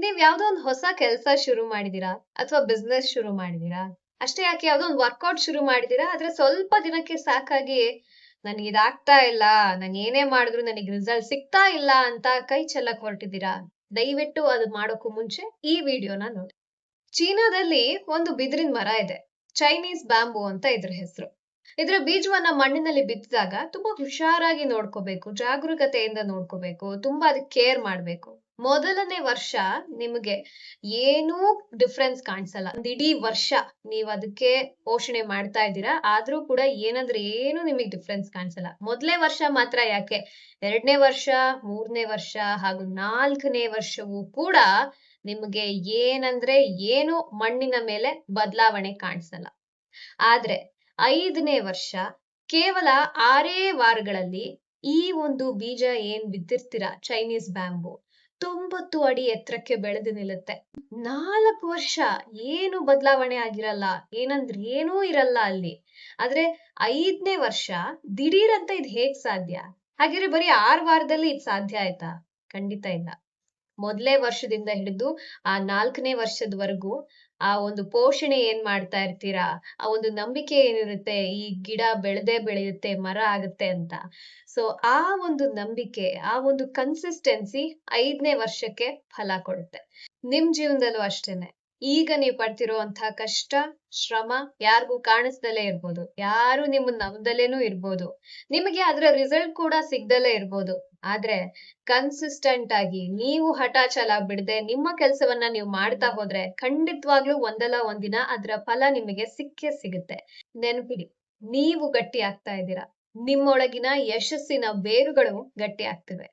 ನೀವ್ ಯಾವ್ದೋ ಒಂದ್ ಹೊಸ ಕೆಲ್ಸ ಶುರು ಮಾಡಿದೀರಾ ಅಥವಾ ಬಿಸ್ನೆಸ್ ಶುರು ಮಾಡಿದೀರಾ ಅಷ್ಟೇ ಯಾಕೆ ಯಾವ್ದೋ ಒಂದ್ ವರ್ಕೌಟ್ ಶುರು ಮಾಡಿದೀರಾ ಆದ್ರೆ ಸ್ವಲ್ಪ ದಿನಕ್ಕೆ ಸಾಕಾಗಿ ನನ್ಗೆ ಇದಾಗ್ತಾ ಇಲ್ಲ ನಾನು ಏನೇ ಮಾಡಿದ್ರು ನನಗೆ ರಿಸಲ್ಟ್ ಸಿಗ್ತಾ ಇಲ್ಲ ಅಂತ ಕೈ ಚೆಲ್ಲಕ್ ಹೊರಟಿದ್ದೀರಾ. ದಯವಿಟ್ಟು ಅದು ಮಾಡೋಕ್ಕೂ ಮುಂಚೆ ಈ ವಿಡಿಯೋನ ನೋಡಿ. ಚೀನಾದಲ್ಲಿ ಒಂದು ಬಿದಿರಿನ ಮರ ಇದೆ, ಚೈನೀಸ್ ಬ್ಯಾಂಬೂ ಅಂತ ಇದ್ರ ಹೆಸರು. ಇದ್ರ ಬೀಜವನ್ನ ಮಣ್ಣಿನಲ್ಲಿ ಬಿತ್ತಿದಾಗ ತುಂಬಾ ಹುಷಾರಾಗಿ ನೋಡ್ಕೋಬೇಕು, ಜಾಗರೂಕತೆಯಿಂದ ನೋಡ್ಕೋಬೇಕು, ತುಂಬಾ ಅದಕ್ಕೆ ಕೇರ್ ಮಾಡ್ಬೇಕು. ಮೊದಲನೇ ವರ್ಷ ನಿಮಗೆ ಏನೂ ಡಿಫ್ರೆನ್ಸ್ ಕಾಣಿಸಲ್ಲ. ಒಂದ್ ಇಡೀ ವರ್ಷ ನೀವ್ ಅದಕ್ಕೆ ಪೋಷಣೆ ಮಾಡ್ತಾ ಇದ್ದೀರಾ, ಆದ್ರೂ ಕೂಡ ಏನಂದ್ರೆ ಏನು ನಿಮಗೆ ಡಿಫ್ರೆನ್ಸ್ ಕಾಣಿಸಲ್ಲ. ಮೊದಲನೇ ವರ್ಷ ಮಾತ್ರ ಯಾಕೆ, 2ನೇ ವರ್ಷ, 3ನೇ ವರ್ಷ ಹಾಗೂ 4ನೇ ವರ್ಷವೂ ಕೂಡ ನಿಮಗೆ ಏನಂದ್ರೆ ಏನು ಮಣ್ಣಿನ ಮೇಲೆ ಬದಲಾವಣೆ ಕಾಣಿಸಲ್ಲ. ಆದ್ರೆ 5ನೇ ವರ್ಷ ಕೇವಲ 6 ವಾರಗಳಲ್ಲಿ ಈ ಒಂದು ಬೀಜ ಏನ್ ಬಿತ್ತಿರ್ತೀರಾ ಚೈನೀಸ್ ಬ್ಯಾಂಬೂ 90 ಅಡಿ ಎತ್ತರಕ್ಕೆ ಬೆಳೆದು ನಿಲ್ಲುತ್ತೆ. 4 ವರ್ಷ ಏನು ಬದಲಾವಣೆ ಆಗಿರಲ್ಲ, ಏನಂದ್ರೆ ಏನೂ ಇರಲ್ಲ ಅಲ್ಲಿ. ಆದ್ರೆ 5ನೇ ವರ್ಷ ದಿಢೀರಂತ ಇದ್ ಹೇಗ್ ಸಾಧ್ಯ? ಹಾಗಿದ್ರೆ ಬರೀ 6 ವಾರದಲ್ಲಿ ಇದ್ ಸಾಧ್ಯ ಆಯ್ತಾ? ಖಂಡಿತ ಇಲ್ಲ. ಮೊದಲೇ ವರ್ಷದಿಂದ ಹಿಡಿದು ಆ 4ನೇ ವರ್ಷದವರೆಗೂ ಆ ಒಂದು ಪೋಷಣೆ ಏನ್ ಮಾಡ್ತಾ ಇರ್ತೀರಾ, ಆ ಒಂದು ನಂಬಿಕೆ ಏನಿರುತ್ತೆ ಈ ಗಿಡ ಬೆಳೆದೇ ಬೆಳೆಯುತ್ತೆ, ಮರ ಆಗುತ್ತೆ ಅಂತ. ಸೊ ಆ ಒಂದು ನಂಬಿಕೆ, ಆ ಒಂದು ಕನ್ಸಿಸ್ಟೆನ್ಸಿ 5ನೇ ವರ್ಷಕ್ಕೆ ಫಲ ಕೊಡುತ್ತೆ. ನಿಮ್ ಜೀವನದಲ್ಲೂ ಅಷ್ಟೇನೆ. ಈಗ ನೀವು ಪಡ್ತಿರುವಂತಹ ಕಷ್ಟ, ಶ್ರಮ ಯಾರಿಗೂ ಕಾಣಿಸ್ದಲೇ ಇರ್ಬೋದು, ಯಾರು ನಿಮ್ಮನ್ನ ನಂಬ್ದಲೇನೂ ಇರ್ಬೋದು, ನಿಮಗೆ ಅದರ ರಿಸಲ್ಟ್ ಕೂಡ ಸಿಗ್ದಲೇ ಇರ್ಬೋದು. ಆದ್ರೆ ಕನ್ಸಿಸ್ಟೆಂಟ್ ಆಗಿ ನೀವು ಹಠ ಛಲ ಬಿಡದೆ ನಿಮ್ಮ ಕೆಲಸವನ್ನ ನೀವು ಮಾಡ್ತಾ ಹೋದ್ರೆ ಖಂಡಿತವಾಗ್ಲೂ ಒಂದಲ್ಲ ಒಂದಿನ ಅದರ ಫಲ ನಿಮಗೆ ಸಿಕ್ಕೇ ಸಿಗುತ್ತೆ. ನೆನಪಿಡಿ, ನೀವು ಗಟ್ಟಿ ಆಗ್ತಾ ಇದ್ದೀರಾ, ನಿಮ್ಮೊಳಗಿನ ಯಶಸ್ಸಿನ ಬೇರುಗಳು ಗಟ್ಟಿ ಆಗ್ತಿವೆ.